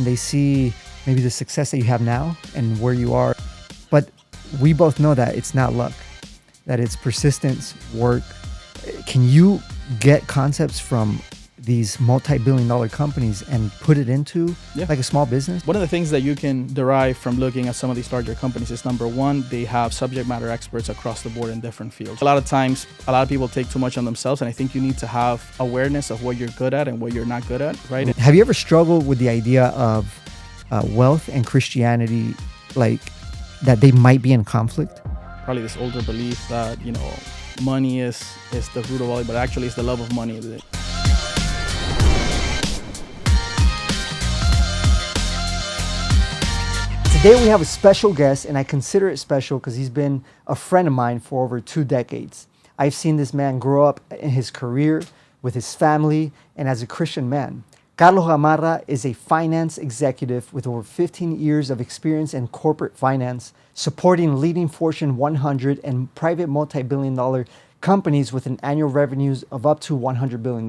they see maybe the success that you have now and where you are. But we both know that it's not luck, that it's persistence, work. Can you get concepts from these multi-billion-dollar companies and put it into like a small business? One of the things that you can derive from looking at some of these larger companies is, number one, they have subject matter experts across the board in different fields. A lot of times, a lot of people take too much on themselves, and I think you need to have awareness of what you're good at and what you're not good at, right? Have you ever struggled with the idea of wealth and Christianity, like that they might be in conflict? Probably this older belief that, money is the root of all, but actually it's the love of money. Today we have a special guest, and I consider it special because he's been a friend of mine for over 2 decades. I've seen this man grow up in his career, with his family, and as a Christian man. Carlos Gamarra is a finance executive with over 15 years of experience in corporate finance, supporting leading Fortune 100 and private multi-billion-dollar companies with an annual revenues of up to $100 billion.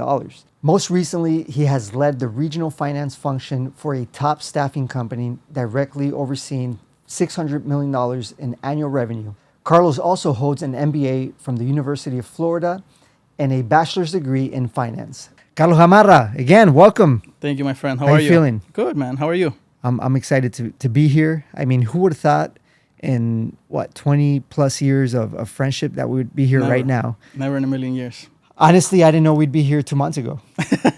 Most recently, he has led the regional finance function for a top staffing company, directly overseeing $600 million in annual revenue. Carlos also holds an MBA from the University of Florida and a bachelor's degree in finance. Carlos Gamarra, again, welcome. Thank you, my friend. How are are you feeling? Good, man. How are you? I'm excited to be here. I mean, who would have thought in 20 plus years of friendship that we would be here right now? Never in a million years. Honestly, I didn't know we'd be here 2 months ago.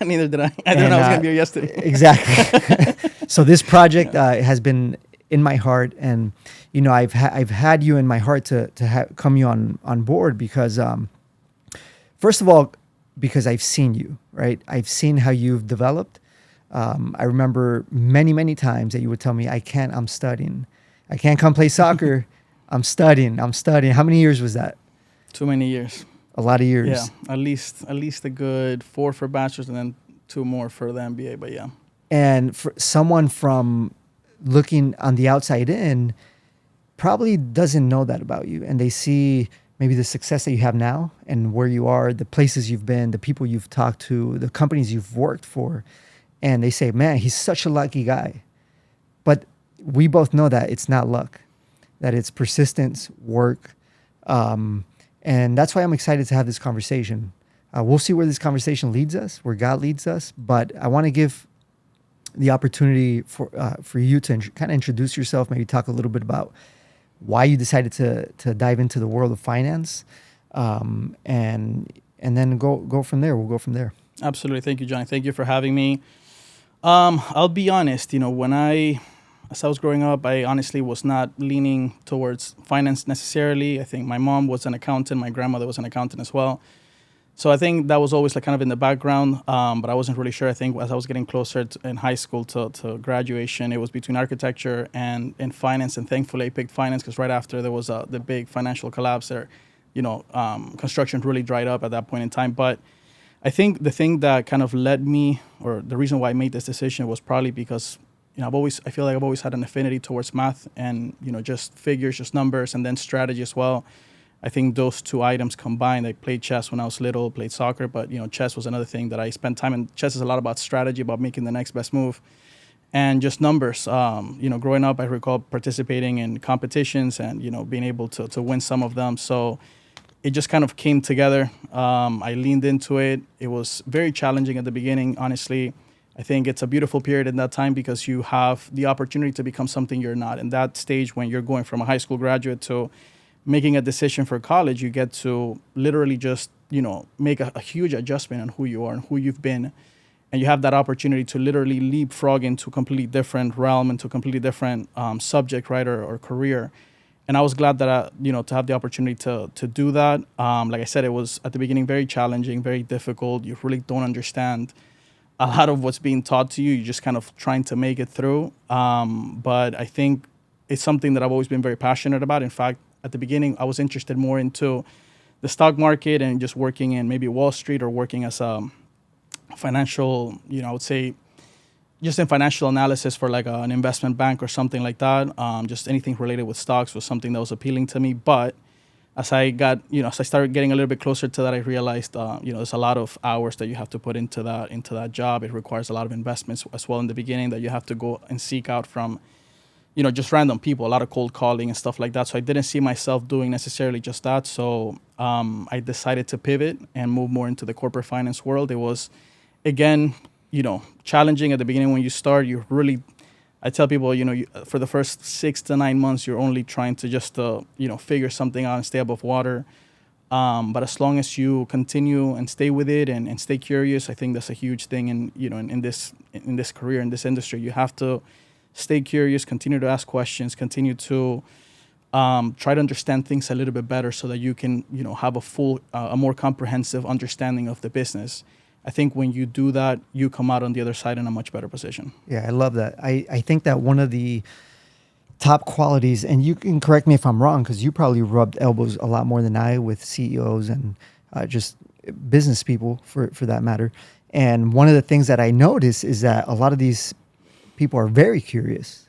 Neither did I. I didn't know I was going to be here yesterday. Exactly. So this project has been in my heart, and I've had you in my heart to come you on board because, first of all, because I've seen you, right? I've seen how you've developed. I remember many times that you would tell me, I'm studying. I can't come play soccer. I'm studying. How many years was that? Too many years. A lot of years. Yeah, at least a good 4 for bachelor's and then 2 more for the MBA, but yeah. And for someone from looking on the outside in, probably doesn't know that about you. And they see maybe the success that you have now and where you are, the places you've been, the people you've talked to, the companies you've worked for. And they say, man, he's such a lucky guy. But we both know that it's not luck, that it's persistence, work. And that's why I'm excited to have this conversation. We'll see where this conversation leads us, where God leads us. But I want to give the opportunity for you to kind of introduce yourself, maybe talk a little bit about why you decided to dive into the world of finance, and then go from there. We'll go from there. Absolutely. Thank you, John. Thank you for having me. I'll be honest, as I was growing up, I honestly was not leaning towards finance necessarily. I think my mom was an accountant. My grandmother was an accountant as well. So I think that was always kind of in the background, but I wasn't really sure. I think as I was getting closer in high school to graduation, it was between architecture and finance. And thankfully, I picked finance because right after there was the big financial collapse there, construction really dried up at that point in time. But I think the thing that kind of led me, or the reason why I made this decision, was probably because I feel like I've always had an affinity towards math and, just figures, just numbers, and then strategy as well. I think those 2 items combined. I played chess when I was little, played soccer, but, chess was another thing that I spent time in. Chess is a lot about strategy, about making the next best move, and just numbers. Growing up, I recall participating in competitions and, being able to win some of them. So it just kind of came together. I leaned into it. It was very challenging at the beginning, honestly. I think it's a beautiful period in that time because you have the opportunity to become something you're not. In that stage, when you're going from a high school graduate to making a decision for college, you get to literally just, make a huge adjustment on who you are and who you've been. And you have that opportunity to literally leapfrog into a completely different realm, into a completely different subject, right, or career. And I was glad that, to have the opportunity to do that. Like I said, it was at the beginning very challenging, very difficult. You really don't understand a lot of what's being taught to you. You're just kind of trying to make it through. But I think it's something that I've always been very passionate about. In fact, at the beginning, I was interested more into the stock market and just working in maybe Wall Street or working as a financial, I would say, just in financial analysis for like an investment bank or something like that. Just anything related with stocks was something that was appealing to me. But as I got, as I started getting a little bit closer to that, I realized, there's a lot of hours that you have to put into that job. It requires a lot of investments as well in the beginning that you have to go and seek out from, just random people, a lot of cold calling and stuff like that. So I didn't see myself doing necessarily just that. So I decided to pivot and move more into the corporate finance world. It was, again, challenging at the beginning when you start. You really, I tell people, for the first 6 to 9 months, you're only trying to just, figure something out and stay above water. But as long as you continue and stay with it and stay curious, I think that's a huge thing in this career, in this industry. You have to stay curious, continue to ask questions, continue to try to understand things a little bit better so that you can, have a more comprehensive understanding of the business. I think when you do that, you come out on the other side in a much better position. Yeah, I love that. I think that one of the top qualities, and you can correct me if I'm wrong, because you probably rubbed elbows a lot more than I with CEOs and just business people for that matter. And one of the things that I notice is that a lot of these people are very curious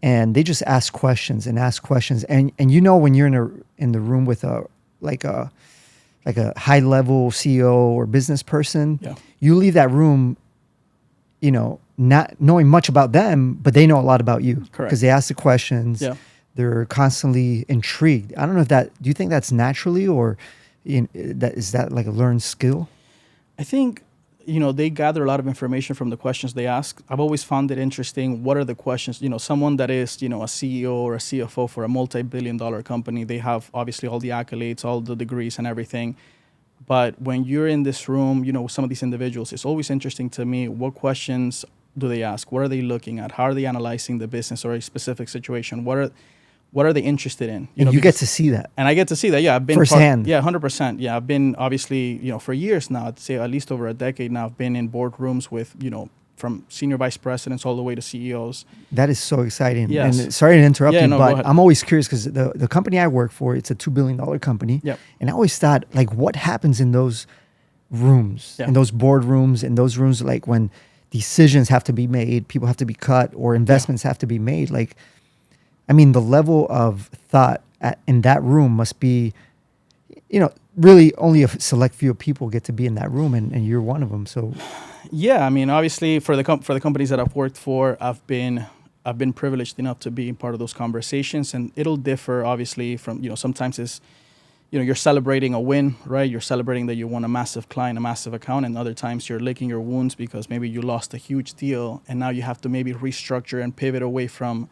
and they just ask questions and ask questions. And when you're in the room with a high level CEO or business person, Yeah. you leave that room, not knowing much about them, but they know a lot about you. Correct. Because they ask the questions. Yeah. They're do you think that's naturally, or is that like a learned skill? I think, they gather a lot of information from the questions they ask. I've always found it interesting. What are the questions? Someone that is, a CEO or a CFO for a multi-billion-dollar company, they have obviously all the accolades, all the degrees and everything. But when you're in this room, with some of these individuals, it's always interesting to me, what questions do they ask? What are they looking at? How are they analyzing the business or a specific situation? What are they interested in? You get to see that. And I get to see that. Yeah, I've been firsthand. 100%. Yeah, I've been obviously, for years now, I'd say at least over a decade now, I've been in boardrooms with, from senior vice presidents all the way to CEOs. That is so exciting. Yes. And sorry to interrupt you, Go but ahead. I'm always curious because the company I work for, it's a $2 billion company. Yep. And I always thought, like, what happens in those rooms, Yeah. in those boardrooms, in those rooms, like when decisions have to be made, people have to be cut, or investments have to be made. Like, I mean, the level of thought in that room must be, really only a select few people get to be in that room, and you're one of them. So, Yeah, I mean, obviously for the companies that I've worked for, I've been privileged enough to be part of those conversations, and it'll differ obviously from, sometimes it's, you're celebrating a win, right? You're celebrating that you won a massive client, a massive account, and other times you're licking your wounds because maybe you lost a huge deal and now you have to maybe restructure and pivot away from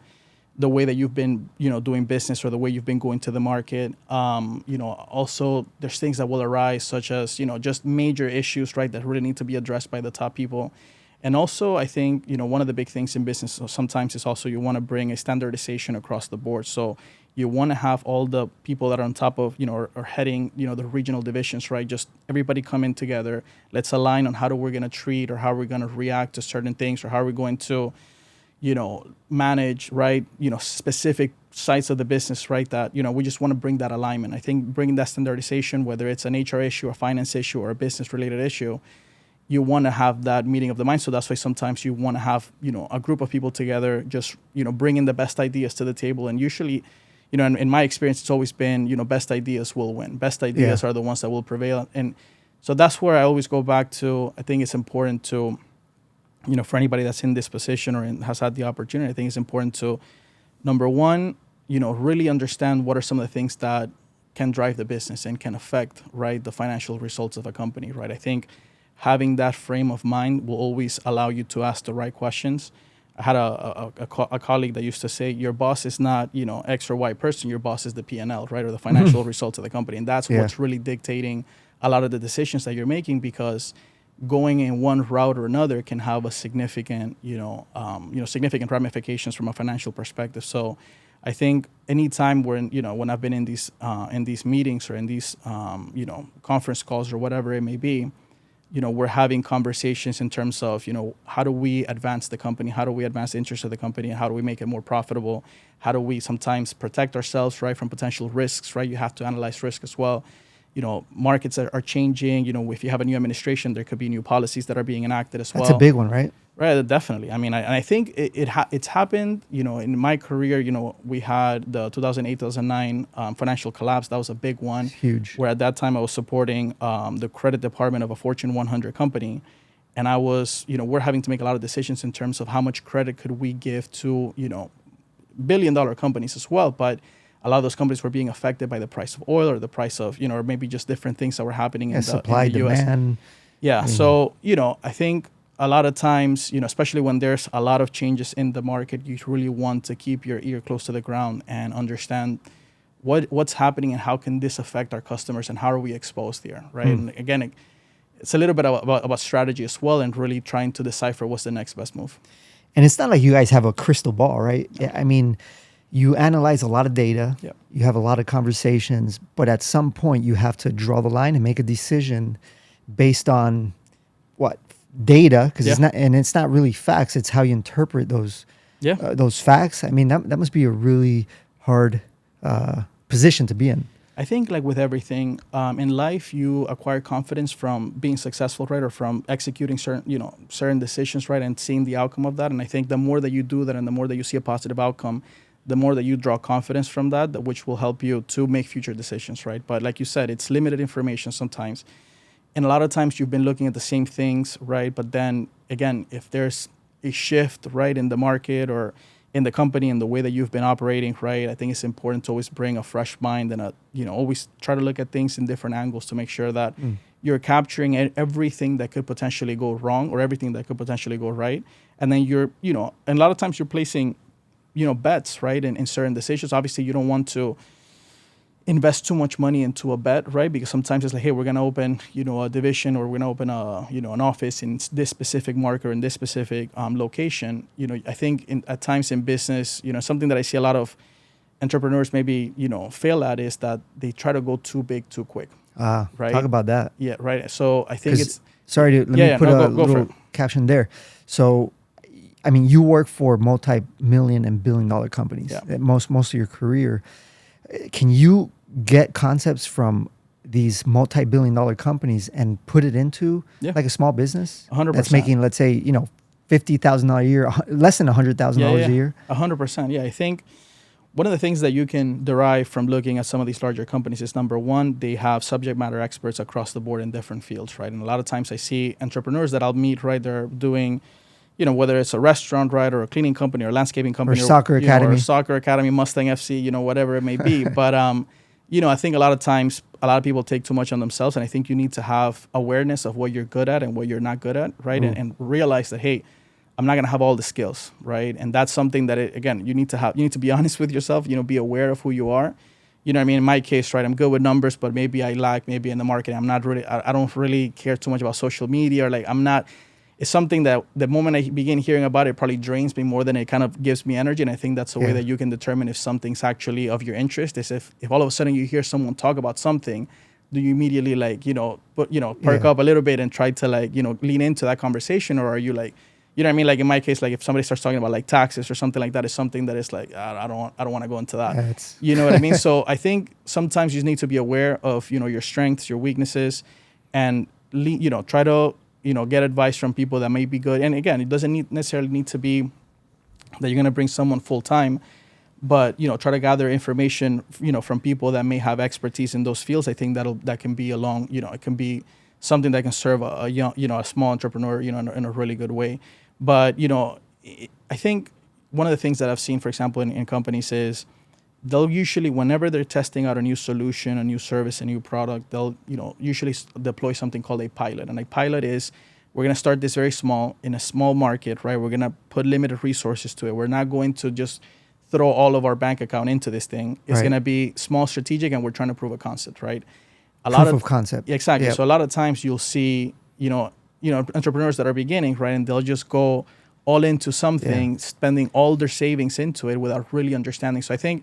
the way that you've been, doing business or the way you've been going to the market. Also there's things that will arise such as, just major issues, right, that really need to be addressed by the top people. And also I think, one of the big things in business sometimes is also you want to bring a standardization across the board. So you want to have all the people that are on top of, or heading, the regional divisions, right? Just everybody coming together. Let's align on how we're going to treat or how we're going to react to certain things or how we're going to, manage, right, specific sides of the business, right, that, we just want to bring that alignment. I think bringing that standardization, whether it's an HR issue, a finance issue, or a business-related issue, you want to have that meeting of the mind. So that's why sometimes you want to have, a group of people together, just, bringing the best ideas to the table. And usually, in my experience, it's always been, best ideas will win. Best ideas are the ones that will prevail. And so that's where I always go back to. I think it's important to, for anybody that's in this position or has had the opportunity, I think it's important to, number one, really understand what are some of the things that can drive the business and can affect, right, the financial results of a company, right? I think having that frame of mind will always allow you to ask the right questions. I had a colleague that used to say, your boss is not, X or Y person, your boss is the P&L, right, or the financial results of the company. And that's what's really dictating a lot of the decisions that you're making, because going in one route or another can have a significant, significant ramifications from a financial perspective. So I think anytime when I've been in these meetings or in these, conference calls or whatever it may be, we're having conversations in terms of, how do we advance the company? How do we advance the interest of the company? And how do we make it more profitable? How do we sometimes protect ourselves, right, from potential risks, right? You have to analyze risk as well. markets that are changing. If you have a new administration, there could be new policies that are being enacted as well. That's a big one, right? Right, definitely. I mean, I think it's happened. In my career, we had the 2008, 2009 financial collapse. That was a big one. It's huge. Where at that time I was supporting the credit department of a Fortune 100 company, and we're having to make a lot of decisions in terms of how much credit could we give to, billion-dollar companies as well. But a lot of those companies were being affected by the price of oil or the price of, or maybe just different things that were happening in Supply, the U.S. demand. Yeah. So, I think a lot of times, especially when there's a lot of changes in the market, you really want to keep your ear close to the ground and understand what's happening and how can this affect our customers and how are we exposed here, right? And again, it's a little bit about strategy as well and really trying to decipher what's the next best move. And it's not like you guys have a crystal ball, right? Yeah, I mean, you analyze a lot of data, Yep. you have a lot of conversations, but at some point you have to draw the line and make a decision based on what data, because it's not really facts. It's how you interpret those facts. I mean, that must be a really hard position to be in. I think like with everything in life, you acquire confidence from being successful, right, or from executing certain decisions, right, and seeing the outcome of that. And I think the more that you do that, and the more that you see a positive outcome, the more that you draw confidence from that, which will help you to make future decisions, right? But like you said, it's limited information sometimes. And a lot of times you've been looking at the same things, right? But then again, if there's a shift, right, in the market or in the company and the way that you've been operating, right, I think it's important to always bring a fresh mind and always try to look at things in different angles to make sure that you're capturing everything that could potentially go wrong or everything that could potentially go right. And then and a lot of times you're placing, bets, right, in certain decisions. Obviously, you don't want to invest too much money into a bet, right? Because sometimes it's like, hey, we're going to open, a division, or we're going to open an office in this specific market or in this specific location. I think at times in business, something that I see a lot of entrepreneurs maybe, fail at is that they try to go too big too quick. Right? Talk about that. Yeah, right. So I think it's... Sorry, let me put a little caption there. So, I mean, you work for multi-million and billion-dollar companies most of your career. Can you get concepts from these multi-billion-dollar companies and put it into like a small business 100%. That's making, let's say, $50,000 a year, less than $100,000 a year? 100%. Yeah, I think one of the things that you can derive from looking at some of these larger companies is, number one, they have subject matter experts across the board in different fields, right? And a lot of times I see entrepreneurs that I'll meet, right, they're doing, whether it's a restaurant, right, or a cleaning company or a landscaping company or soccer academy, Mustang FC, whatever it may be. But, I think a lot of times a lot of people take too much on themselves. And I think you need to have awareness of what you're good at and what you're not good at, right? And realize that, hey, I'm not going to have all the skills, right? And that's something that, you need to be honest with yourself, be aware of who you are. You know what I mean? In my case, right, I'm good with numbers, but maybe I lack maybe in the marketing. I'm not really, I don't really care too much about social media, or it's something that the moment I begin hearing about it probably drains me more than it kind of gives me energy. And I think that's a way that you can determine if something's actually of your interest, is if all of a sudden you hear someone talk about something, do you immediately perk up a little bit and try to lean into that conversation? Or are you you know what I mean? Like in my case, if somebody starts talking about taxes or something like that, is something that is I don't want to go into that. You know what I mean? So I think sometimes you just need to be aware of, your strengths, your weaknesses, and try to, get advice from people that may be good. And again, it doesn't necessarily need to be that you're going to bring someone full time, but, try to gather information, from people that may have expertise in those fields. I think that can be it can be something that can serve a young, a small entrepreneur, in a really good way. But, I think one of the things that I've seen, for example, in companies is they'll usually, whenever they're testing out a new solution, a new service, a new product, they'll, usually deploy something called a pilot. And a pilot is, we're going to start this very small, in a small market, right? We're going to put limited resources to it. We're not going to just throw all of our bank account into this thing. It's going to be small, strategic, and we're trying to prove a concept, right? Proof of concept. Exactly. Yep. So a lot of times you'll see, entrepreneurs that are beginning, right? And they'll just go all into something, spending all their savings into it without really understanding. So I think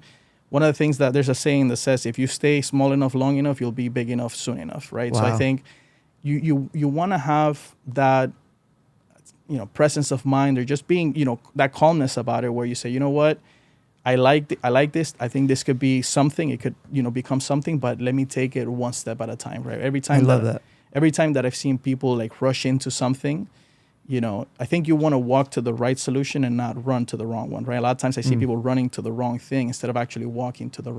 one of the things that there's a saying that says, if you stay small enough, long enough, you'll be big enough soon enough, right? Wow. So I think you want to have that, presence of mind, or just being, that calmness about it, where you say, you know what, I like this. I think this could be something. It could, become something, but let me take it one step at a time, right? I love that. Every time that I've seen people like rush into something, I think you want to walk to the right solution and not run to the wrong one, right? A lot of times I see people running to the wrong thing instead of actually walking to the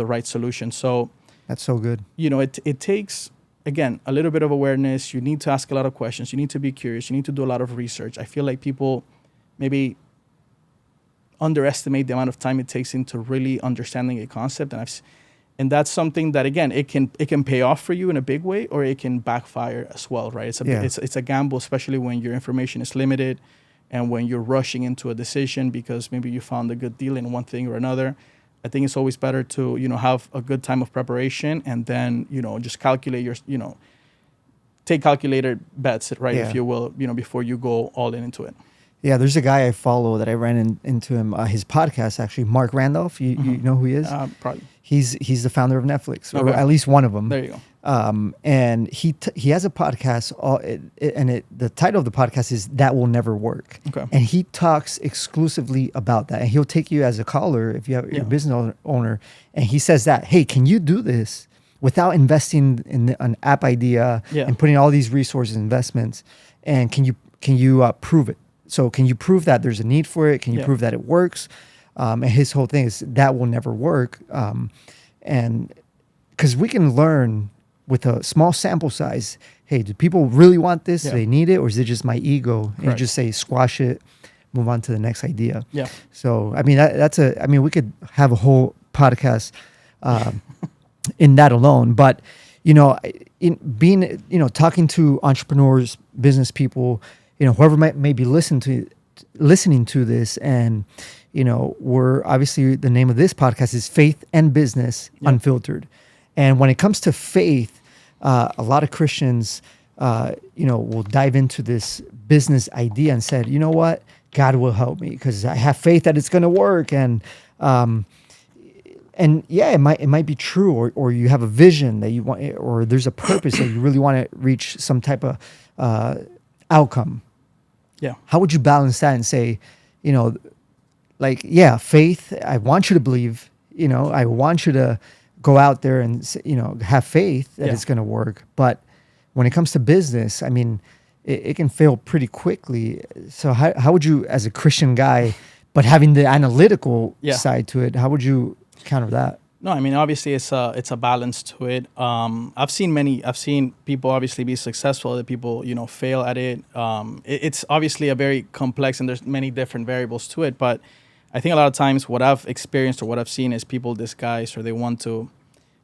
right solution. So That's so good. it takes, again, a little bit of awareness. You need to ask a lot of questions. You need to be curious. You need to do a lot of research. I feel like people maybe underestimate the amount of time it takes into really understanding a concept, and that's something that, again, it can pay off for you in a big way, or it can backfire as well, right? It's a gamble, especially when your information is limited and when you're rushing into a decision because maybe you found a good deal in one thing or another. I think it's always better to have a good time of preparation, and then just calculate take calculated bets, right? Yeah. If you will, before you go all into it. Yeah, there's a guy I follow that I ran into him. His podcast, actually, Mark Randolph. You know who he is? Probably. He's the founder of Netflix, or Okay. at least one of them. There you go. And he has a podcast, the title of the podcast is "That Will Never Work." Okay. And he talks exclusively about that. And he'll take you as a caller if you have your Yeah. business owner, and he says that, hey, can you do this without investing in an app idea Yeah. and putting all these resources and investments? And can you prove it? So can you prove that there's a need for it? Can you Yeah. prove that it works? And his whole thing is that will never work. And because we can learn with a small sample size, hey, do people really want this? Yeah. Do they need it? Or is it just my ego? And you Correct. just say, squash it, move on to the next idea. Yeah. So, I mean, we could have a whole podcast in that alone. But, in being, talking to entrepreneurs, business people, whoever may be listening to this, and we're obviously, the name of this podcast is Faith and Business Unfiltered. And when it comes to faith, a lot of Christians will dive into this business idea and said, you know what, God will help me because I have faith that it's going to work. And yeah, it might be true, or you have a vision that you want, or there's a purpose that you really want to reach some type of outcome. Yeah. How would you balance that and say, faith, I want you to believe, I want you to go out there and, have faith that it's going to work. But when it comes to business, I mean, it can fail pretty quickly. So how would you, as a Christian guy, but having the analytical side to it, how would you counter that? No, I mean, obviously it's a balance to it. I've seen people obviously be successful, other people, fail at it. It's obviously a very complex, and there's many different variables to it. But I think a lot of times what I've experienced or what I've seen is people disguise, or they want to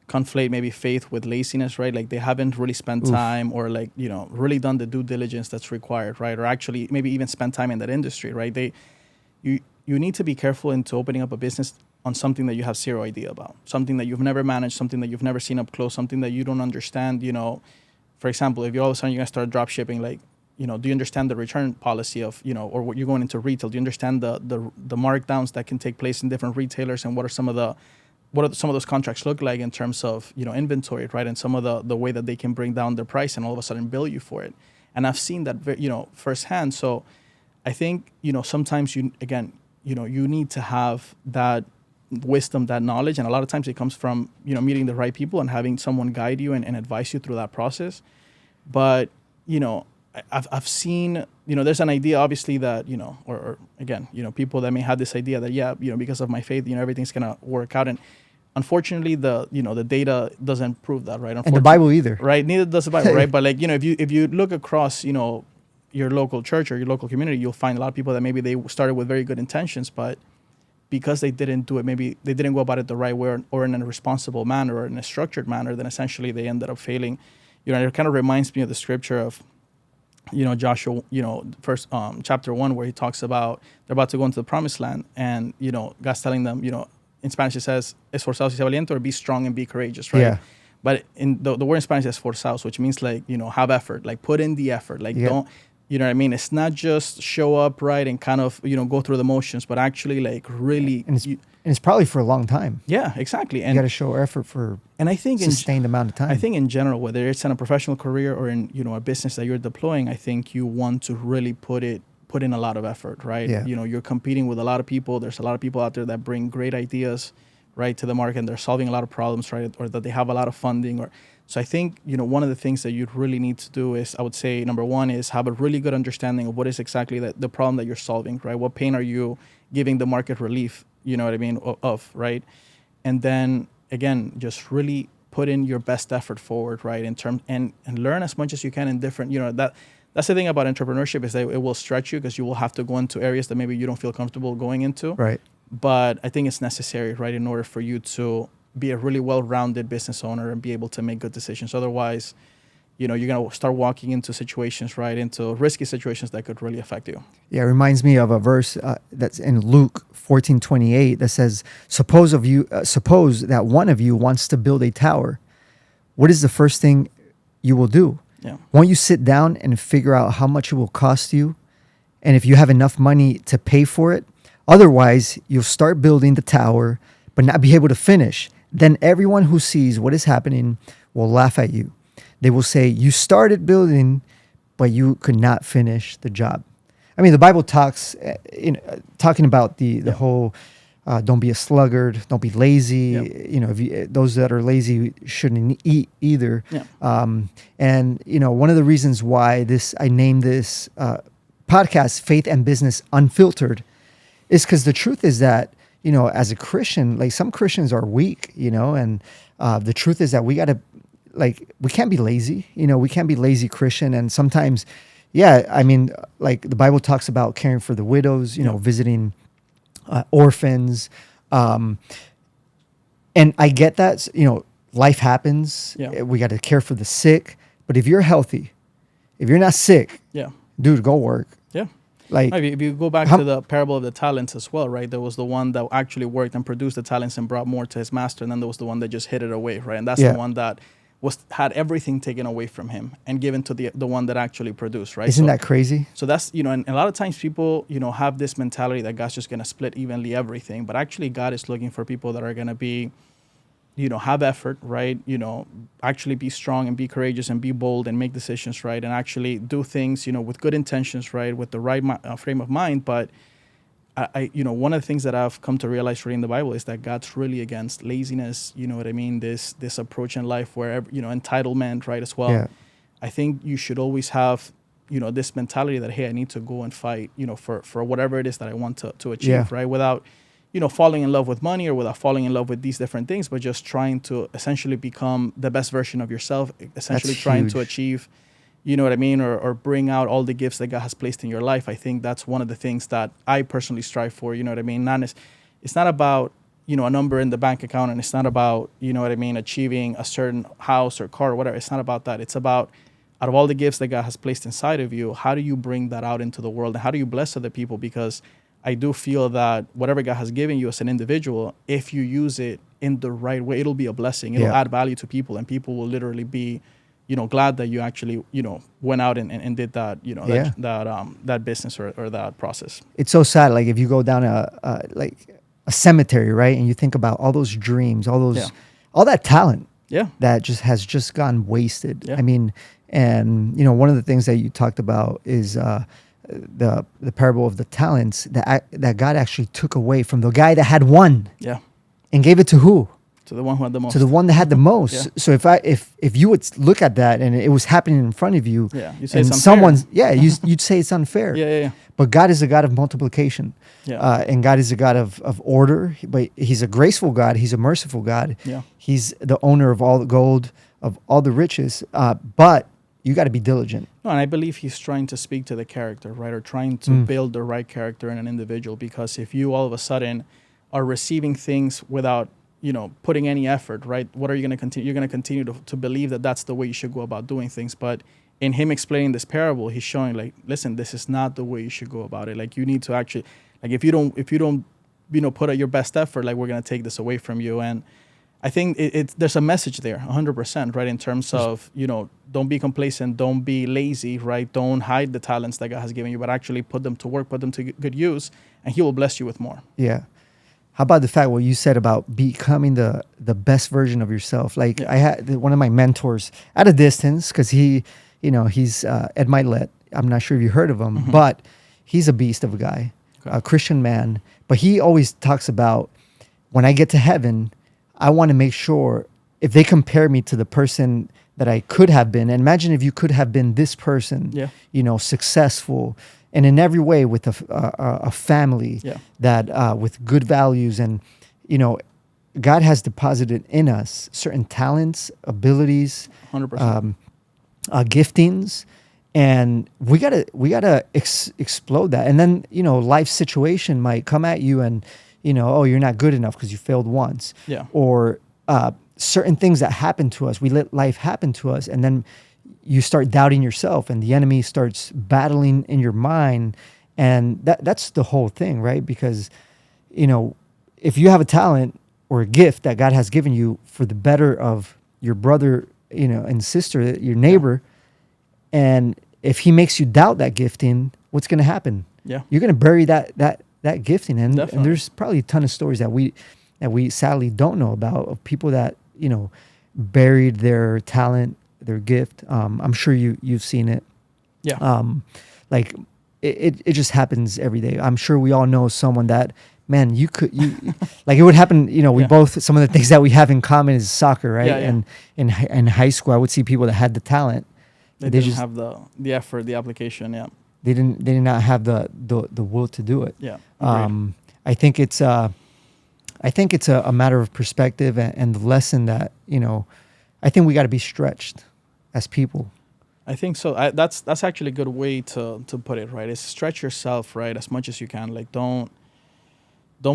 conflate maybe faith with laziness, right? Like they haven't really spent time, or like, really done the due diligence that's required, right? Or actually maybe even spend time in that industry, right? You need to be careful into opening up a business on something that you have zero idea about, something that you've never managed, something that you've never seen up close, something that you don't understand. For example, if you all of a sudden you're gonna start drop shipping, like, do you understand the return policy of, or what you're going into retail? Do you understand the markdowns that can take place in different retailers, and what are some of those contracts look like in terms of, inventory, right? And some of the way that they can bring down their price and all of a sudden bill you for it. And I've seen that, firsthand. So I think, sometimes you need to have that wisdom, that knowledge, and a lot of times it comes from meeting the right people and having someone guide you and advise you through that process. But I've seen there's an idea obviously that or again people that may have this idea that because of my faith everything's gonna work out, and unfortunately the data doesn't prove that, right? And the Bible either, right? Neither does the Bible, right? But like if you look across your local church or your local community, you'll find a lot of people that maybe they started with very good intentions, but because they didn't do it, maybe they didn't go about it the right way, or in a responsible manner, or in a structured manner, then essentially they ended up failing. It kind of reminds me of the scripture of, Joshua, first chapter 1, where he talks about they're about to go into the promised land, and God's telling them, in Spanish it says esforzaos y sé valiente, or be strong and be courageous, right? Yeah. But in the word in Spanish is esforzaos, which means like have effort, like put in the effort, like don't. You know what I mean? It's not just show up, right, and kind of, go through the motions, but actually like really. And it's probably for a long time. Yeah, exactly. And you got to show effort for I think sustained amount of time. I think in general, whether it's in a professional career or in, a business that you're deploying, I think you want to really put it put in a lot of effort, right? Yeah. You're competing with a lot of people. There's a lot of people out there that bring great ideas, right, to the market, and they're solving a lot of problems, right, or that they have a lot of funding. Or so I think one of the things that you really need to do is, I would say, number one is have a really good understanding of what is exactly the problem that you're solving, right? What pain are you giving the market relief? You know what I mean? Of right, and then again, just really put in your best effort forward, right? In terms and learn as much as you can in different, that's the thing about entrepreneurship is that it will stretch you because you will have to go into areas that maybe you don't feel comfortable going into. Right. But I think it's necessary, right, in order for you to be a really well-rounded business owner and be able to make good decisions. Otherwise, you're going to start walking into situations, right, into risky situations that could really affect you. Yeah, it reminds me of a verse that's in Luke 14:28 that says, suppose that one of you wants to build a tower. What is the first thing you will do? Yeah. Won't you sit down and figure out how much it will cost you? And if you have enough money to pay for it? Otherwise, you'll start building the tower, but not be able to finish. Then everyone who sees what is happening will laugh at you. They will say, you started building, but you could not finish the job. I mean, the Bible talks, talking about the whole, don't be a sluggard, don't be lazy. Yep. Those that are lazy shouldn't eat either. Yeah. And one of the reasons why I named this podcast "Faith and Business Unfiltered" is because the truth is that as a Christian, like some Christians are weak, and the truth is that we can't be lazy. We can't be lazy Christian, and sometimes. Yeah, I mean, like the Bible talks about caring for the widows, visiting orphans. And I get that, life happens. Yeah. We got to care for the sick. But if you're healthy, if you're not sick, dude, go work. Yeah. Like, if you go back to the parable of the talents as well, right? There was the one that actually worked and produced the talents and brought more to his master. And then there was the one that just hid it away, right? And that's the one that had everything taken away from him and given to the one that actually produced, right? Isn't that crazy? So that's, and a lot of times people, have this mentality that God's just going to split evenly everything. But actually God is looking for people that are going to be, have effort, right? Actually be strong and be courageous and be bold and make decisions, right? And actually do things, with good intentions, right? With the right frame of mind. But I one of the things that I've come to realize reading the Bible is that God's really against laziness. You know what I mean? This approach in life where, entitlement, right, as well. Yeah. I think you should always have, this mentality that, hey, I need to go and fight, for whatever it is that I want to achieve, right? Without, falling in love with money or without falling in love with these different things, but just trying to essentially become the best version of yourself, essentially trying to achieve, you know what I mean, or bring out all the gifts that God has placed in your life. I think that's one of the things that I personally strive for, you know what I mean? It's not about, a number in the bank account, and it's not about, achieving a certain house or car or whatever. It's not about that. It's about, out of all the gifts that God has placed inside of you, how do you bring that out into the world? And how do you bless other people? Because I do feel that whatever God has given you as an individual, if you use it in the right way, it'll be a blessing. It'll add value to people, and people will literally be, glad that you actually, went out and did that, that business or that process. It's so sad. Like if you go down a cemetery, right, and you think about all those dreams, all that talent, that has just gone wasted. Yeah. I mean, and one of the things that you talked about is the parable of the talents that God actually took away from the guy that had one, and gave it to who? To the one who had the most. To the one that had the most. Yeah. So if you would look at that and it was happening in front of you, you say and it's unfair. you'd say it's unfair. Yeah. But God is a God of multiplication. Yeah. And God is a God of order. But He's a graceful God. He's a merciful God. Yeah. He's the owner of all the gold, of all the riches. But you got to be diligent. No, and I believe He's trying to speak to the character, right? Or trying to build the right character in an individual. Because if you all of a sudden are receiving things without, putting any effort, right? What are you going to continue? You're going to continue to believe that that's the way you should go about doing things. But in Him explaining this parable, He's showing, like, listen, this is not the way you should go about it. Like, you need to actually, like, if you don't, put out your best effort, like, we're going to take this away from you. And I think there's a message there, 100%, right? In terms of, don't be complacent, don't be lazy, right? Don't hide the talents that God has given you, but actually put them to work, put them to good use, and He will bless you with more. Yeah. How about the fact what you said about becoming the best version of yourself? Like I had one of my mentors at a distance, because he's Ed Milet. I'm not sure if you heard of him, but he's a beast of a guy, Okay. a Christian man. But he always talks about, when I get to heaven, I want to make sure, if they compare me to the person that I could have been, and imagine if you could have been this person, Yeah. successful and in every way, with a family Yeah. that with good values, and God has deposited in us certain talents, abilities, 100%. giftings, and we gotta explode that. And then life situation might come at you, and oh, you're not good enough because you failed once, Yeah. or certain things that happen to us. We let life happen to us, and then you start doubting yourself, and the enemy starts battling in your mind, and that's the whole thing, right? Because if you have a talent or a gift that God has given you for the better of your brother, and sister, your neighbor, and if he makes you doubt that gifting, what's going to happen? Yeah. You're going to bury that gifting, and Definitely. there's probably a ton of stories that we sadly don't know about, of people that buried their talent, their gift. I'm sure you've seen it. Yeah. Like it just happens every day. I'm sure we all know someone that, man, you like it would happen. We Yeah. both, some of the things that we have in common is soccer, right? Yeah, yeah. And in high school, I would see people that had the talent. They They didn't just have the effort, the application. Yeah. they did not have the will to do it. Yeah. Agreed. I think it's a matter of perspective, and the lesson that I think we got to be stretched as people. I think so. That's actually a good way to put it, right? Is stretch yourself, right, as much as you can. Like don't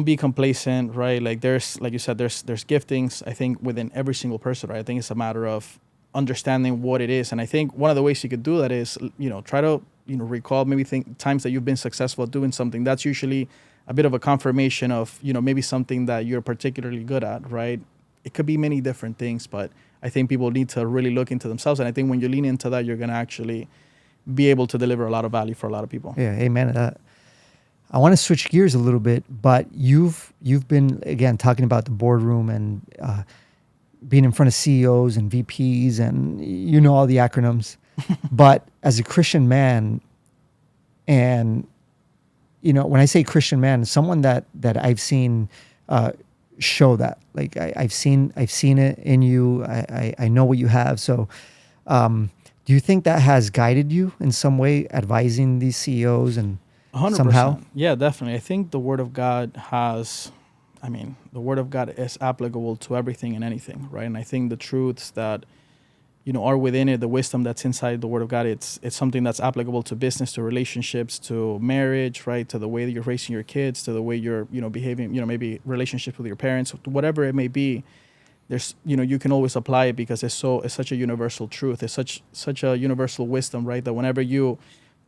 be complacent, right? Like there's, like you said, there's giftings, I think, within every single person, right? I think it's a matter of understanding what it is. And I think one of the ways you could do that is, try to, recall, maybe think times that you've been successful at doing something. That's usually a bit of a confirmation of, maybe something that you're particularly good at, right? It could be many different things, but I think people need to really look into themselves. And I think when you lean into that, you're going to actually be able to deliver a lot of value for a lot of people. Yeah, amen to that. I want to switch gears a little bit, but you've been, again, talking about the boardroom and being in front of CEOs and VPs and all the acronyms. But as a Christian man, and when I say Christian man, someone that I've seen show that, like I've seen it in you. I know what you have. So do you think that has guided you in some way, advising these CEOs and 100%. somehow? Yeah, definitely. I think the Word of God the Word of God is applicable to everything and anything, right? And I think the truths that, are within it, the wisdom that's inside the Word of God, it's something that's applicable to business, to relationships, to marriage, right? To the way that you're raising your kids, to the way you're, behaving, maybe relationships with your parents, whatever it may be. There's, you can always apply it because it's such a universal truth. It's such a universal wisdom, right? That whenever you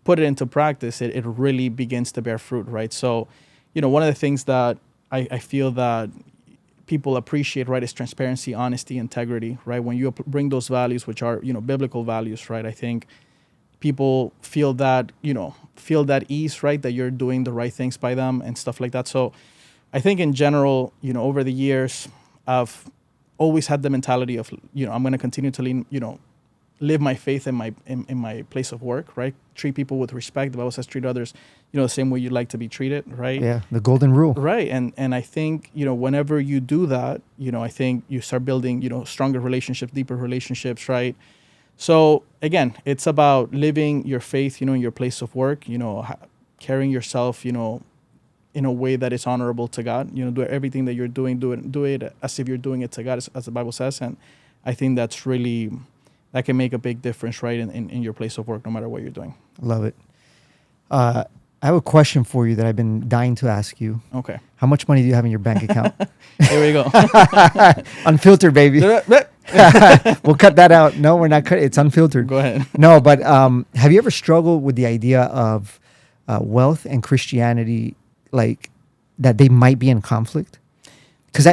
put it into practice, it really begins to bear fruit, right? So, one of the things that I feel that people appreciate, right, is transparency, honesty, integrity, right? When you bring those values, which are, biblical values, right? I think people feel that ease, right? That you're doing the right things by them and stuff like that. So I think in general, over the years, I've always had the mentality of, I'm going to continue to live my faith in my place of work, right? Treat people with respect. The Bible says treat others, the same way you'd like to be treated, right? Yeah, the golden rule. Right. And I think, whenever you do that, I think you start building, stronger relationships, deeper relationships, right? So again, it's about living your faith, in your place of work, carrying yourself, in a way that is honorable to God. Do everything that you're doing, do it as if you're doing it to God, as the Bible says. And I think that can make a big difference, right, in your place of work, no matter what you're doing. Love it. I have a question for you that I've been dying to ask you. Okay. How much money do you have in your bank account? Here we go. Unfiltered, baby. We'll cut that out. No, we're not cutting. It's unfiltered. Go ahead. No, but have you ever struggled with the idea of wealth and Christianity, like that they might be in conflict? Because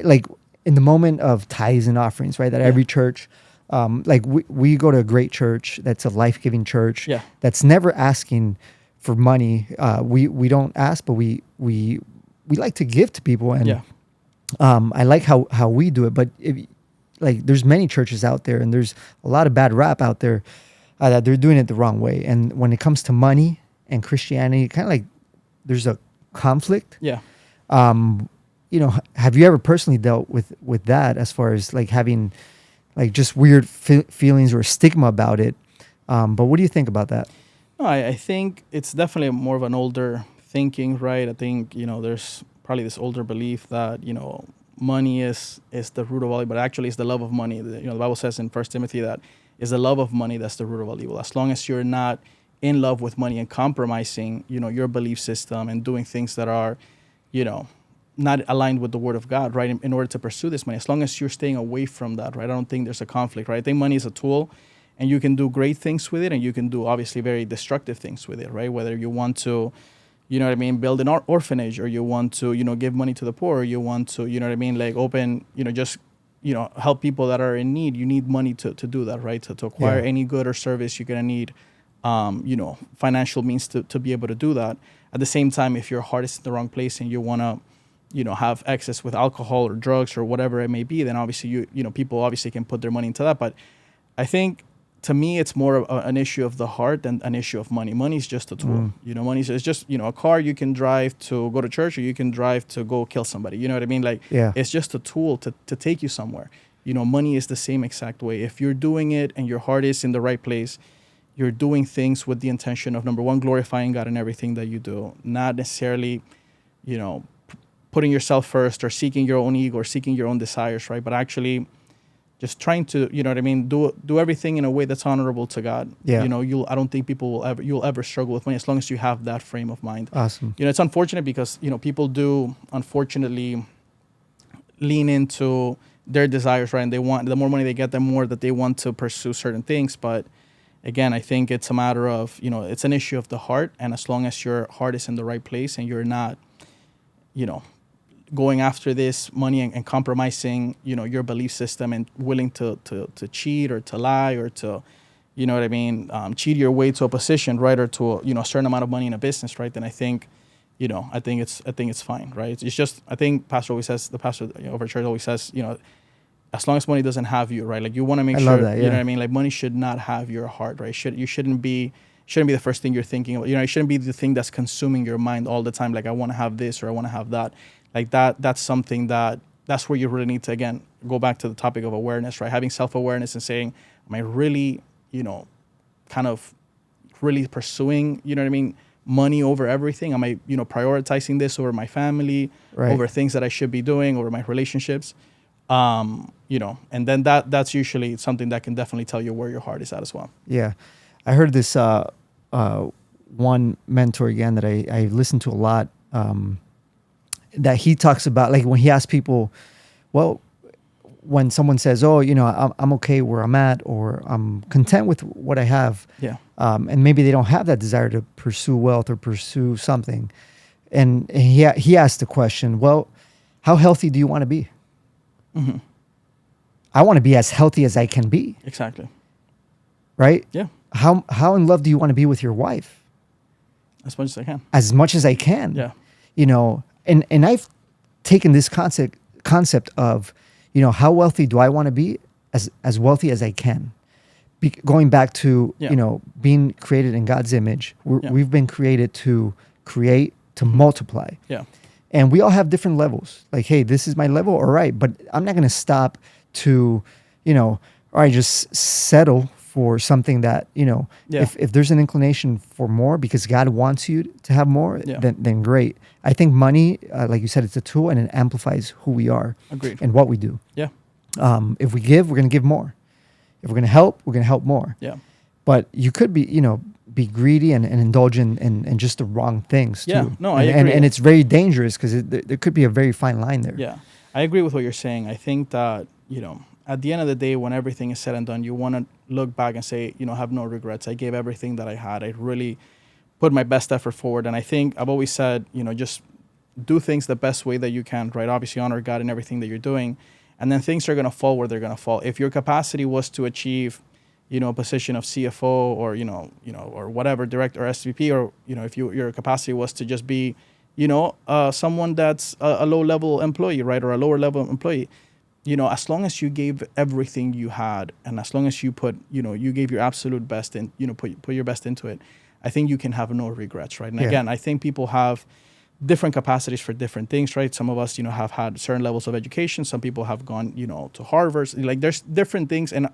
like in the moment of tithes and offerings, right? That every church, like we go to a great church that's a life-giving church that's never asking for money. We don't ask, but we like to give to people, and I like how we do it. But there's many churches out there, and there's a lot of bad rap out there that they're doing it the wrong way. And when it comes to money, and Christianity, kind of like there's a conflict. Yeah. Have you ever personally dealt with that as far as like having like just weird feelings or stigma about it? But what do you think about that? No, I think it's definitely more of an older thinking, right? I think, there's probably this older belief that, money is the root of all evil, but actually it's the love of money. The Bible says in First Timothy that it's the love of money that's the root of all evil. As long as you're not in love with money and compromising, your belief system and doing things that are, not aligned with the word of God, right? In order to pursue this money, as long as you're staying away from that, right? I don't think there's a conflict, right? I think money is a tool, and you can do great things with it, and you can do obviously very destructive things with it, right? Whether you want to, build an orphanage, or you want to, give money to the poor, or you want to, like open, just, help people that are in need. You need money to do that, right? To acquire any good or service, you're gonna need, financial means to be able to do that. At the same time, if your heart is in the wrong place and you wanna, have excess with alcohol or drugs or whatever it may be, then obviously people obviously can put their money into that. But I think, to me, it's more of an issue of the heart than an issue of money. Money is just a tool. Money is just, a car you can drive to go to church, or you can drive to go kill somebody. You know what I mean? Like, it's just a tool to take you somewhere. Money is the same exact way. If you're doing it and your heart is in the right place, you're doing things with the intention of, number one, glorifying God in everything that you do, not necessarily, putting yourself first or seeking your own ego or seeking your own desires, right? But actually just trying to, do everything in a way that's honorable to God. Yeah. I don't think you'll ever struggle with money as long as you have that frame of mind. Awesome. It's unfortunate because, people do unfortunately lean into their desires, right? And the more money they get, the more that they want to pursue certain things. But again, I think it's a matter of, it's an issue of the heart. And as long as your heart is in the right place and you're not, going after this money and compromising, your belief system and willing to cheat or to lie or to, cheat your way to a position, right? Or to, a certain amount of money in a business, right? Then I think, I think it's fine, right? It's just, I think the pastor of our church always says, as long as money doesn't have you, right? Like you want to make sure, that, yeah. You know what I mean? Like money should not have your heart, right? You shouldn't be the first thing you're thinking about. It shouldn't be the thing that's consuming your mind all the time. Like I want to have this or I want to have that. Like that's something that's where you really need to, again, go back to the topic of awareness, right? Having self-awareness and saying, am I really, kind of really pursuing, money over everything? Am I, prioritizing this over my family, right, over things that I should be doing, over my relationships? And then that's usually something that can definitely tell you where your heart is at as well. Yeah. I heard this one mentor again that I listened to a lot, that he talks about, like when he asks people, well, when someone says, oh, I'm okay where I'm at, or I'm content with what I have. Yeah. And maybe they don't have that desire to pursue wealth or pursue something. And he asked the question, well, how healthy do you want to be? Mm-hmm. I want to be as healthy as I can be. Exactly. Right? Yeah. How in love do you want to be with your wife? As much as I can. As much as I can. Yeah. And I've taken this concept of, how wealthy do I want to be? As wealthy as I can. Going back to, being created in God's image. We've been created to create, to multiply. Yeah. And we all have different levels. Like, hey, this is my level, all right. But I'm not going to stop to, all right, just settle for something that, if there's an inclination for more because God wants you to have more, then great. I think money, like you said, it's a tool and it amplifies who we are. Agreed. And what we do. Yeah. If we give, we're going to give more. If we're going to help, we're going to help more. Yeah. But you could be greedy and indulge in just the wrong things too. Yeah, no, I agree. And it's very dangerous because there could be a very fine line there. Yeah, I agree with what you're saying. I think that, at the end of the day, when everything is said and done, you want to look back and say, I have no regrets. I gave everything that I had. I really put my best effort forward. And I think I've always said, just do things the best way that you can, right? Obviously honor God in everything that you're doing. And then things are going to fall where they're going to fall. If your capacity was to achieve, a position of CFO or, or whatever, director or SVP, or, if your capacity was to just be, someone that's a low-level employee, right, or a lower-level employee, as long as you gave everything you had, and as long as you put, you gave your absolute best and, put your best into it, I think you can have no regrets, right? And Yeah. again, I think people have different capacities for different things, right? Some of us, have had certain levels of education. Some people have gone, to Harvard. Like there's different things, and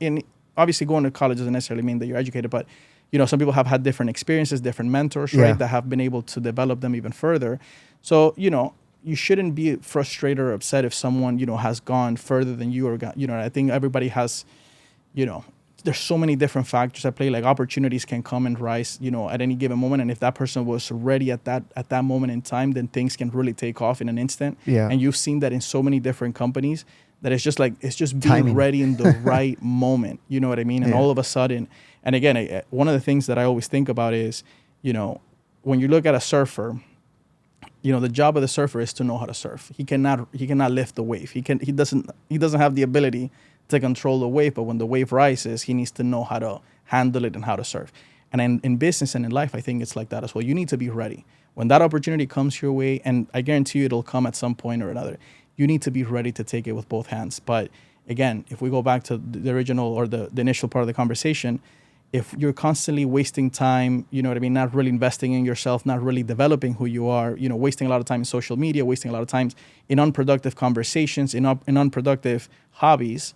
obviously going to college doesn't necessarily mean that you're educated, but some people have had different experiences, different mentors, Yeah. right, that have been able to develop them even further. So you shouldn't be frustrated or upset if someone has gone further than you, or I think everybody has, there's so many different factors at play. Like opportunities can come and rise, at any given moment. And if that person was ready at that moment in time, then things can really take off in an instant. Yeah. And you've seen that in so many different companies, that it's just being Timing. ready in the right moment. You know what I mean? And Yeah. all of a sudden, and again, one of the things that I always think about is, when you look at a surfer, the job of the surfer is to know how to surf. He cannot lift the wave. He doesn't have the ability to control the wave, but when the wave rises, he needs to know how to handle it and how to surf. And in business and in life, I think it's like that as well. You need to be ready. When that opportunity comes your way, and I guarantee you it'll come at some point or another, you need to be ready to take it with both hands. But again, if we go back to the original or the initial part of the conversation, if you're constantly wasting time, not really investing in yourself, not really developing who you are, wasting a lot of time in social media, wasting a lot of time in unproductive conversations, in unproductive hobbies,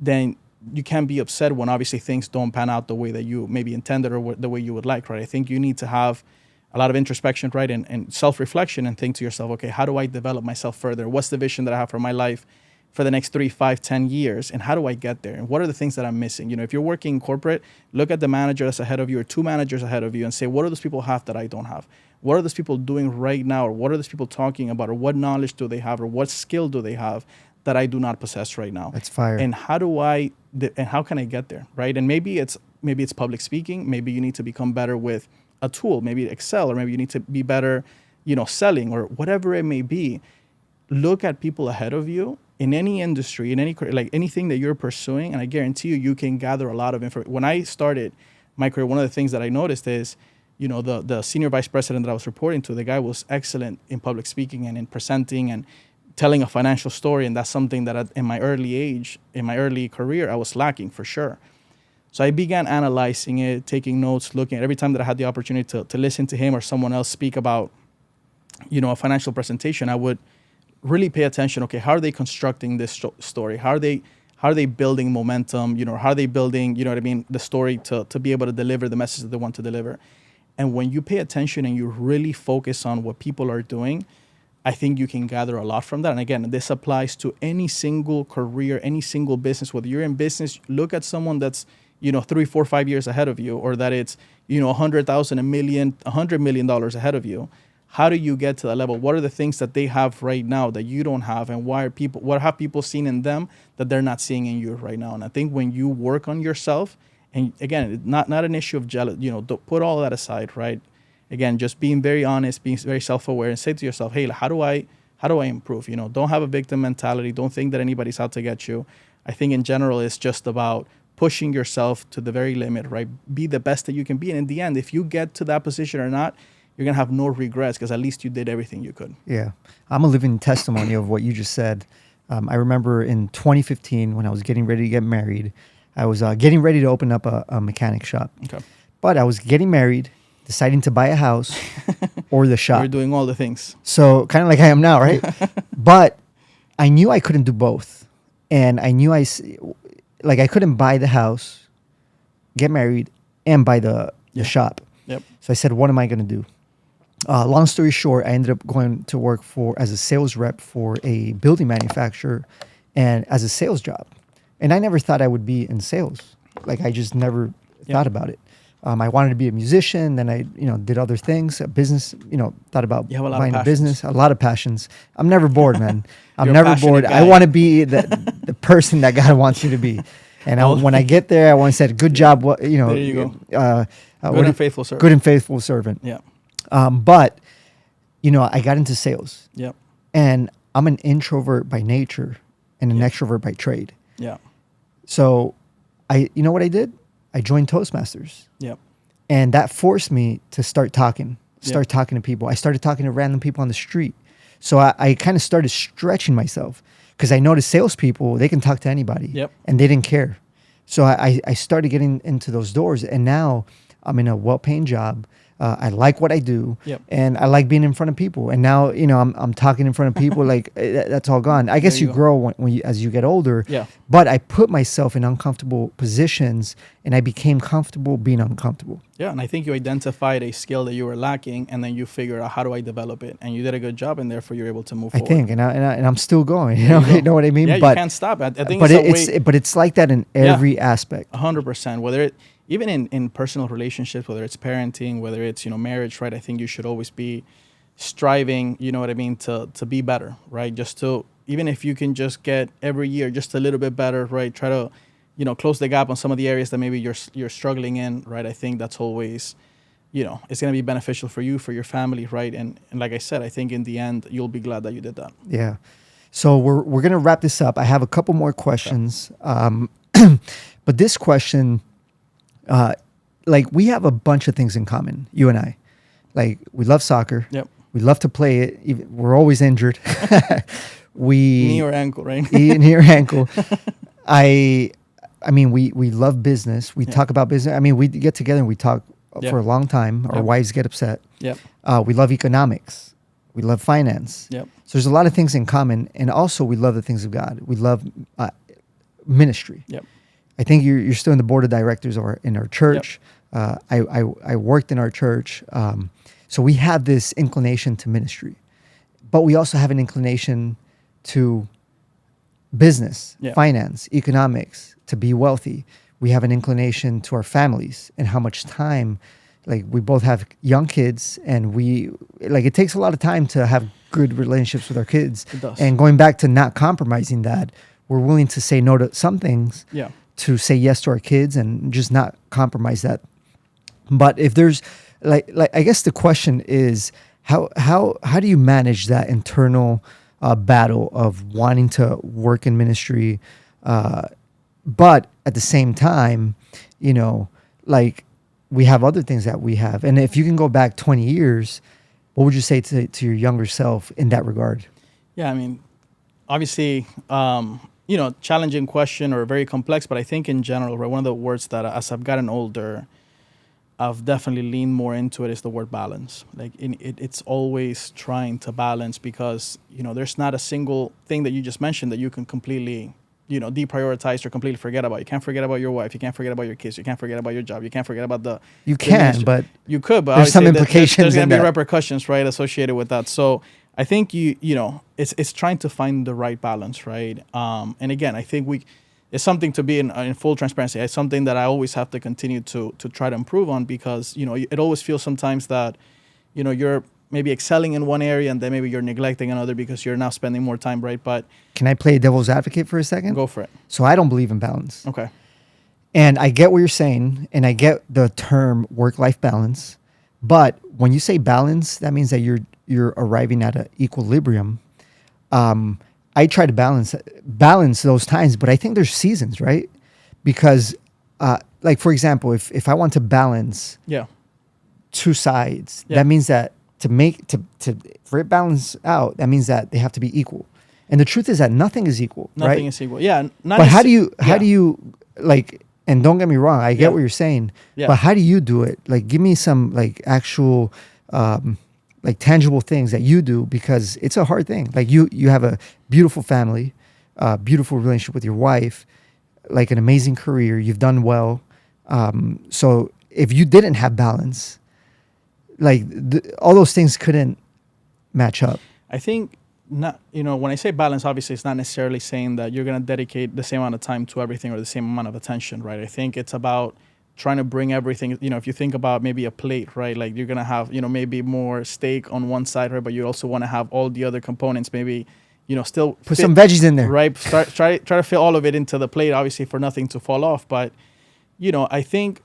then you can't be upset when obviously things don't pan out the way that you maybe intended or the way you would like, right? I think you need to have a lot of introspection, right? And self-reflection, and think to yourself, okay, how do I develop myself further? What's the vision that I have for my life for the next 3, 5, 10 years? And how do I get there? And what are the things that I'm missing? If you're working in corporate, look at the manager that's ahead of you or 2 managers ahead of you and say, what do those people have that I don't have? What are those people doing right now? Or what are those people talking about? Or what knowledge do they have? Or what skill do they have that I do not possess right now? That's fire. And how can I get there, right? And maybe it's public speaking. Maybe you need to become better with a tool, maybe Excel, or maybe you need to be better, selling, or whatever it may be. Look at people ahead of you in any industry, in any, like anything that you're pursuing, and I guarantee you can gather a lot of information. When I started my career, one of the things that I noticed is, the senior vice president that I was reporting to, the guy was excellent in public speaking and in presenting and telling a financial story, and that's something that in my early career, I was lacking for sure. So I began analyzing it, taking notes, looking at every time that I had the opportunity to listen to him or someone else speak about, a financial presentation, I would really pay attention. Okay, how are they constructing this story? How are they building momentum? How are they building, the story to be able to deliver the message that they want to deliver? And when you pay attention and you really focus on what people are doing, I think you can gather a lot from that. And again, this applies to any single career, any single business. Whether you're in business, look at someone that's 3, 4, 5 years ahead of you, or that it's, 100,000, a million, $100 million ahead of you. How do you get to that level? What are the things that they have right now that you don't have? And what have people seen in them that they're not seeing in you right now? And I think when you work on yourself, and again, not an issue of jealous, don't put all that aside, right? Again, just being very honest, being very self-aware, and say to yourself, hey, how do I improve? Don't have a victim mentality. Don't think that anybody's out to get you. I think in general, it's just about pushing yourself to the very limit, right? Be the best that you can be. And in the end, if you get to that position or not, you're going to have no regrets, because at least you did everything you could. Yeah. I'm a living testimony of what you just said. I remember in 2015, when I was getting ready to get married, I was getting ready to open up a mechanic shop. Okay. But I was getting married, deciding to buy a house or the shop. You're doing all the things. So kind of like I am now, right? But I knew I couldn't do both. And I knew I couldn't buy the house, get married, and buy the shop. Yep. So I said, what am I going to do? Long story short, I ended up going to work as a sales rep for a building manufacturer, and as a sales job. And I never thought I would be in sales. Like, I just never thought about it. I wanted to be a musician. Then I, did other things, a business, thought about buying a business, a lot of passions. I'm never bored, man. I'm never bored. Guy. I want to be the person that God wants you to be. And when I get there, I want to say, good job. There you go. Good and faithful servant. Good and faithful servant. Yeah. But, I got into sales. Yep. And I'm an introvert by nature and an extrovert by trade. Yeah. So you know what I did? I joined Toastmasters. Yep. And that forced me to start talking to people. I started talking to random people on the street. So I kind of started stretching myself, because I noticed salespeople, they can talk to anybody. Yep. And they didn't care. So I started getting into those doors, and now I'm in a well-paying job. I like what I do, Yep. and I like being in front of people. And now, I'm talking in front of people. Like that's all gone. I There guess you you go. grow when you, as you get older. Yeah. But I put myself in uncomfortable positions, and I became comfortable being uncomfortable. Yeah, and I think you identified a skill that you were lacking, and then you figured out how do I develop it, and you did a good job, and therefore you're able to move I forward. think, and I'm still going. There you go. You know what I mean? Yeah, you But can't stop. I think but it's a way. it's like that in Yeah. every aspect. 100%. Whether it even in personal relationships, whether it's parenting, whether it's marriage, right? I think you should always be striving. You know what I mean, to be better, right? Just to, even if you can just get every year just a little bit better, right? Try to close the gap on some of the areas that maybe you're struggling in, right? I think that's always it's going to be beneficial for you, for your family, right? And like I said, I think in the end you'll be glad that you did that. Yeah. So we're gonna wrap this up. I have a couple more questions, but this question, like we have a bunch of things in common, you and I. Like we love soccer. Yep. We love to play it. Even, we're always injured. Knee We or ankle, right? knee or ankle. I mean, we love business. We Yeah. talk about business. I mean, we get together and we talk Yeah. for a long time. Our Yep. wives get upset. Yep. We love economics. We love finance. Yep. So there's a lot of things in common, and also we love the things of God. We love ministry. Yep. I think you're still in the board of directors in our church. I worked in our church, so we have this inclination to ministry, but we also have an inclination to business, Yeah. finance, economics, to be wealthy. We have an inclination to our families and how much time. Like we both have young kids, and it takes a lot of time to have good relationships with our kids. It does. And going back to not compromising that, we're willing to say no to some things Yeah. to say yes to our kids and just not compromise that. But if there's like I guess the question is how do you manage that internal battle of wanting to work in ministry, but at the same time, like we have other things that we have. And if you can go back 20 years, what would you say to your younger self in that regard? Yeah, I mean, obviously, challenging question or very complex, but I think in general, right, one of the words that as I've gotten older, I've definitely leaned more into it is the word balance. Like it's always trying to balance because, there's not a single thing that you just mentioned that you can completely, deprioritize or completely forget about. You can't forget about your wife. You can't forget about your kids. You can't forget about your job. You can't forget about You the can, ministry. but You could, but there's some obviously implications there's in going to be that. repercussions, right, associated with that. So I think it's trying to find the right balance, right? And again, I think it's something to be in full transparency. It's something that I always have to continue to try to improve on because it always feels sometimes that you're maybe excelling in one area and then maybe you're neglecting another because you're now spending more time, right? But can I play devil's advocate for a second? go for it. So I don't believe in balance. Okay. And I get what you're saying, and I get the term work-life balance. But when you say balance, that means that you're arriving at an equilibrium. I try to balance those times, but I think there's seasons, right? Because, like for example, if I want to balance Yeah. two sides, Yeah. that means that for it balance out, that means that they have to be equal. And the truth is that nothing is equal, Nothing right? is equal. Yeah. But how do you like? And don't get me wrong, I get Yeah. what you're saying. Yeah. But how do you do it? Like, give me some like actual, like tangible things that you do because it's a hard thing. Like you have a beautiful family, beautiful relationship with your wife, like an amazing career. You've done well. So if you didn't have balance, like all those things couldn't match up. I think not, when I say balance, obviously it's not necessarily saying that you're going to dedicate the same amount of time to everything or the same amount of attention, right? I think it's about trying to bring everything, if you think about maybe a plate, right? Like you're going to have, maybe more steak on one side, right? But you also want to have all the other components, maybe, still Put fit, some veggies in there. right? Try to fit all of it into the plate, obviously for nothing to fall off. But, I think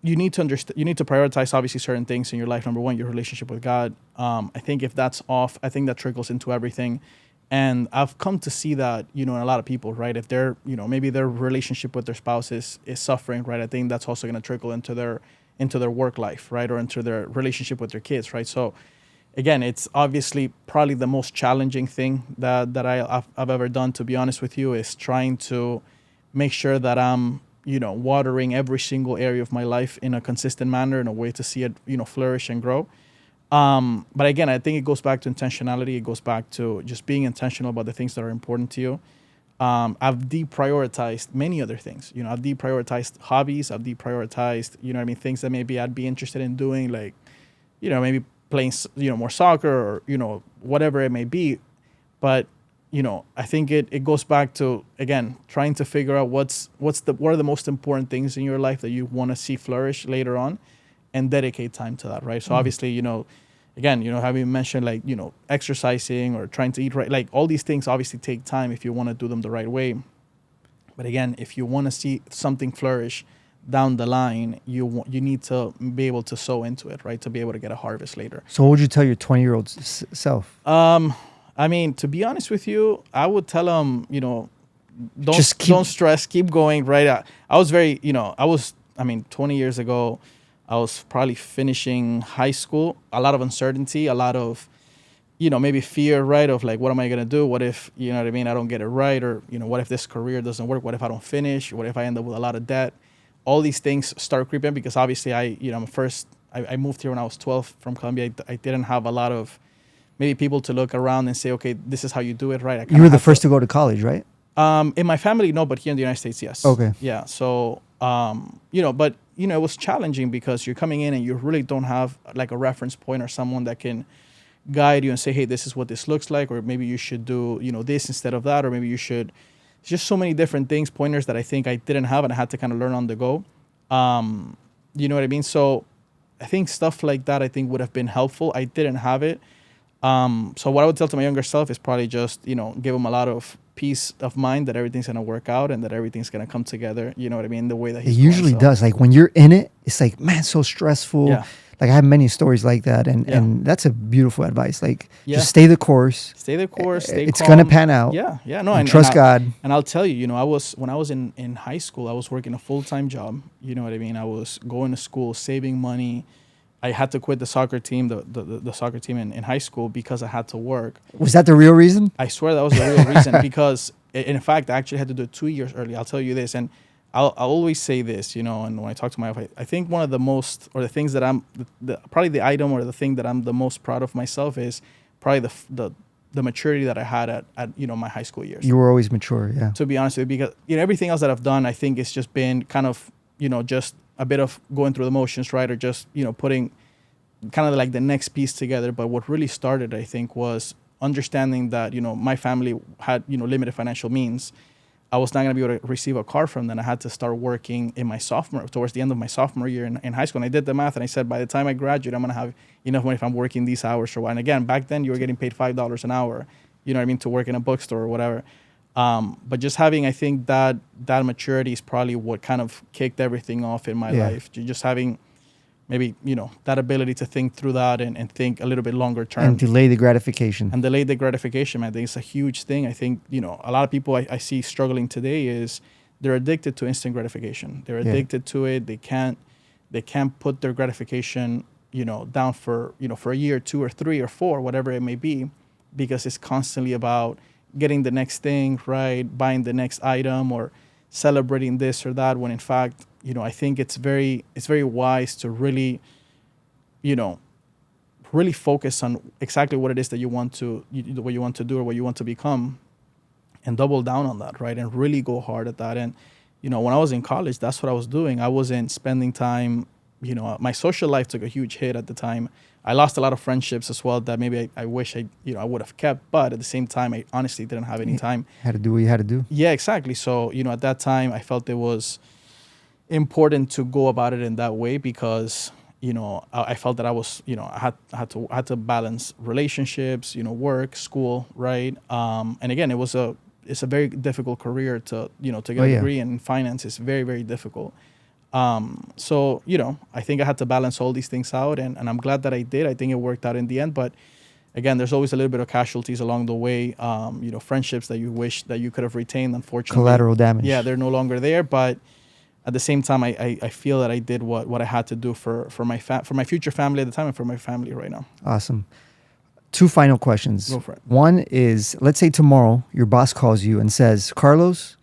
you need to understand, you need to prioritize obviously certain things in your life. Number one, your relationship with God. I think if that's off, I think that trickles into everything. And I've come to see that, in a lot of people, right? If they're, maybe their relationship with their spouse is suffering, right? I think that's also going to trickle into their work life, right? Or into their relationship with their kids, right? So again, it's obviously probably the most challenging thing that I've ever done, to be honest with you, is trying to make sure that I'm, watering every single area of my life in a consistent manner, in a way to see it, flourish and grow. But again, I think it goes back to intentionality. It goes back to just being intentional about the things that are important to you. I've deprioritized many other things. I've deprioritized hobbies. I've deprioritized, things that maybe I'd be interested in doing, like, maybe playing, more soccer, or, whatever it may be. But, I think it goes back to, again, trying to figure out what are the most important things in your life that you want to see flourish later on, and dedicate time to that, right? So obviously, again, having mentioned, like, exercising or trying to eat right, like, all these things obviously take time if you want to do them the right way. But again, if you want to see something flourish down the line, you need to be able to sow into it, right? To be able to get a harvest later. So what would you tell your 20-year-old self? I mean, to be honest with you, I would tell them, Just don't stress, keep going, right? I was very, 20 years ago, I was probably finishing high school. A lot of uncertainty, a lot of, maybe fear, right? Of like, what am I going to do? What if, I don't get it right? Or, what if this career doesn't work? What if I don't finish? What if I end up with a lot of debt? All these things start creeping, because obviously I moved here when I was 12 from Colombia. I didn't have a lot of maybe people to look around and say, okay, this is how you do it, right? You were the first to go to college, right? In my family, no, but here in the United States, yes. Okay. Yeah. So, but, it was challenging, because you're coming in and you really don't have like a reference point or someone that can guide you and say, hey, this is what this looks like, or maybe you should do, this instead of that, or maybe you should. It's just so many different things, pointers that I think I didn't have, and I had to kind of learn on the go. You know what I mean? So I think stuff like that, I think, would have been helpful. I didn't have it. So what I would tell to my younger self is probably just, give them a lot of peace of mind that everything's going to work out and that everything's going to come together. You know what I mean? The way that it usually does. Like, when you're in it, it's like, man, so stressful. Yeah. Like, I have many stories like that, and that's a beautiful advice. Like, Yeah. just stay the course. Stay the course. Stay It's calm. gonna pan out. Yeah. No. And trust God. And I'll tell you, when I was in high school, I was working a full-time job. You know what I mean? I was going to school, saving money. I had to quit the soccer team, the soccer team in high school, because I had to work. Was that the real reason? I swear that was the real reason, because in fact, I actually had to do it 2 years early. I'll tell you this, and I'll always say this, and when I talk to my wife, I think one of the most, or the things that I'm, probably the item or the thing that I'm the most proud of myself is probably the maturity that I had at my high school years. You were always mature, yeah. To be honest with you, because everything else that I've done, I think it's just been kind of, just a bit of going through the motions, right? Or just, putting kind of like the next piece together. But what really started, I think, was understanding that, my family had, limited financial means. I was not going to be able to receive a car from them. I had to start working towards the end of my sophomore year in high school. And I did the math, and I said, by the time I graduate, I'm going to have enough money if I'm working these hours or what. And again, back then you were getting paid $5 an hour, to work in a bookstore or whatever. But just having, I think that maturity is probably what kind of kicked everything off in my life. Just having maybe, that ability to think through that and think a little bit longer term. And delay the gratification. And delay the gratification, I think it's a huge thing. I think, a lot of people I see struggling today is they're addicted to instant gratification. They're addicted to it. They can't put their gratification, down for a year, 2 or 3 or 4, whatever it may be, because it's constantly about getting the next thing, right? Buying the next item or celebrating this or that, when in fact, I think it's very wise to really, really focus on exactly what it is that you want to do or what you want to become, and double down on that, right? And really go hard at that. And, when I was in college, that's what I was doing. I wasn't spending time, my social life took a huge hit at the time. I lost a lot of friendships as well that maybe I wish I would have kept, but at the same time, I honestly didn't have any time. Had to do what you had to do. Yeah, exactly. So, at that time, I felt it was important to go about it in that way, because, I felt that I was, I had to balance relationships, work, school, right? And again, it's a very difficult career to get a degree in finance. It's very, very difficult. So, I think I had to balance all these things out, and I'm glad that I did. I think it worked out in the end, but again, there's always a little bit of casualties along the way. Friendships that you wish that you could have retained, unfortunately. Collateral damage. Yeah, they're no longer there, but at the same time, I feel that I did what I had to do for my future family at the time and for my family right now. Awesome. 2 final questions. Go for it. One is, let's say tomorrow your boss calls you and says, Carlos,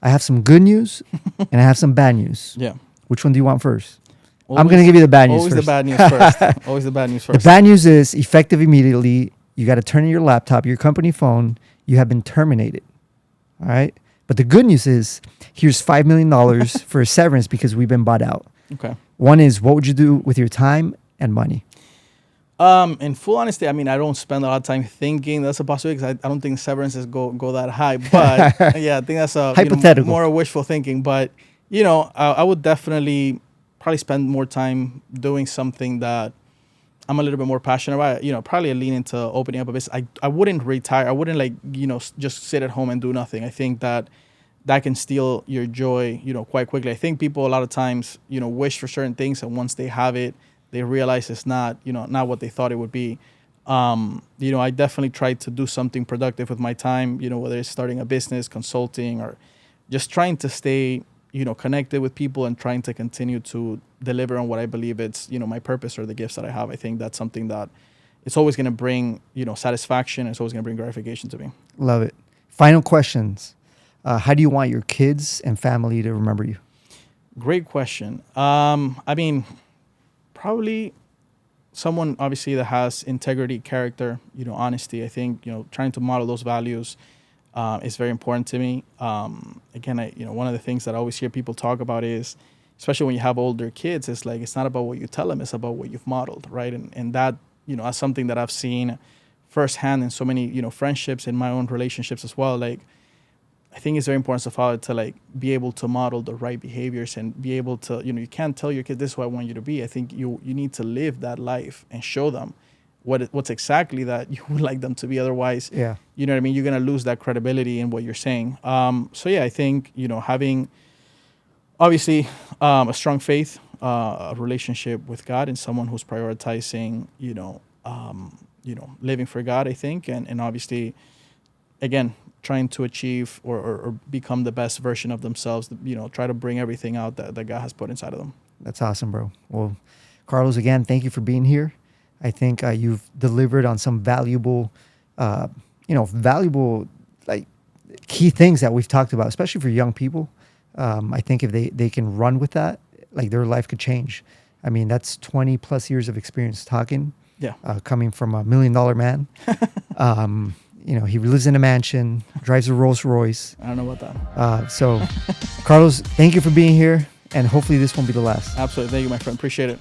I have some good news and I have some bad news. Yeah. Which one do you want first? I'm Always- going to give you the bad news Always first. the bad news first. Always the bad news The first. bad news is effective immediately. You got to turn in your laptop, your company phone. You have been terminated. All right. But the good news is here's $5 million for a severance because we've been bought out. Okay. One is what would you do with your time and money? In full honesty, I mean, I don't spend a lot of time thinking that's a possibility because I don't think severances go that high. But yeah, I think that's a Hypothetical. more wishful thinking. But I would definitely probably spend more time doing something that I'm a little bit more passionate about. Probably lean into opening up a business. I wouldn't retire. I wouldn't just sit at home and do nothing. I think that can steal your joy, quite quickly. I think people a lot of times, wish for certain things, and once they have it, they realize it's not what they thought it would be. I definitely try to do something productive with my time, whether it's starting a business, consulting, or just trying to stay, connected with people and trying to continue to deliver on what I believe it's, my purpose or the gifts that I have. I think that's something that it's always going to bring, satisfaction. It's always going to bring gratification to me. Love it. Final questions. How do you want your kids and family to remember you? Great question. Probably someone obviously that has integrity, character, honesty. I think, trying to model those values is very important to me. Again, one of the things that I always hear people talk about is, especially when you have older kids, it's like, it's not about what you tell them, it's about what you've modeled, right? And that, as something that I've seen firsthand in so many, friendships, in my own relationships as well. Like, I think it's very important as a father to be able to model the right behaviors and be able to, you can't tell your kid this is what I want you to be. I think you need to live that life and show them what's exactly that you would like them to be. Otherwise, Yeah. you know what I mean? You're going to lose that credibility in what you're saying. So yeah, I think, having obviously a strong faith, a relationship with God, and someone who's prioritizing, living for God, I think. And obviously, again, trying to achieve or become the best version of themselves, try to bring everything out that God has put inside of them. That's awesome, bro. Well, Carlos, again, thank you for being here. I think you've delivered on some valuable like key things that we've talked about, especially for young people. I think if they can run with that, like their life could change. I mean, that's 20 plus years of experience talking, Yeah. Coming from $1 million man. He lives in a mansion, drives a Rolls Royce. I don't know about that. So, Carlos, thank you for being here, and hopefully this won't be the last. Absolutely. Thank you, my friend. Appreciate it.